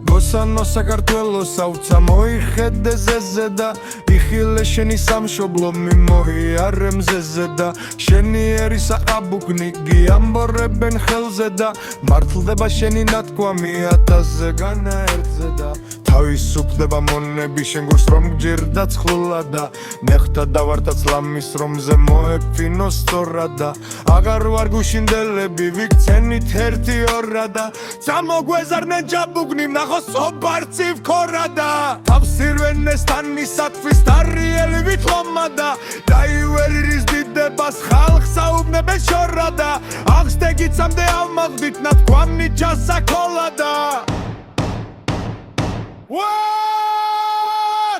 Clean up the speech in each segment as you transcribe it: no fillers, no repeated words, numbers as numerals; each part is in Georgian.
გოსანო საქართველოს აუცა მოიხედე ზეზე და იხილე შენი სამშობლო მიმოიარე მზეზე და შენი ერის აყაბუგნი გიამბორებენ ხელზე და მართლდება შენი ნათქვამი ათასზე განაერთზე და თავისუფლდება მონები შენ გულს რომ გჯერდა ცხვლა და ნეხთა დავარდაც ლამის რომზე მოეფინო სწორად და აღარ ვარ გუშინდელები ვიქცენით ერთი ორა და წამოგვეზარნენ ჯაბუგნი ნახოს ობარცი ვქორა და თავსირვენეს თანისათვის დარიელი ვითლომა და დაივერირის დიდებას ხალხს აუბნებენ შორა და აღსდეგიცამდე ავმაღდით ნათქვამი ჯასაკოლა და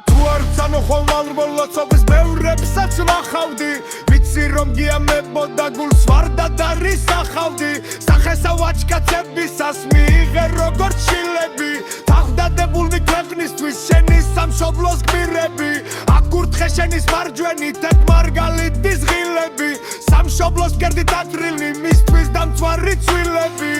თუ არ ვცანო ხოლმალ მოლოცობის ბევრებსაც ვახავდი ვიცი რომ გიამებოდა გულს ვარდა და რისახავდი სახესა ვაჩკაცებისას მიიღე როგორც შილები თავდადებულნი ქვეყნისთვის შენი სამშობლოს გმირები აკურთხე შენის მარჯვენი თეთ მარგალიტის ღილები სამშობლოს გერდით ადრილი მისთვის დამწვარი ცვილები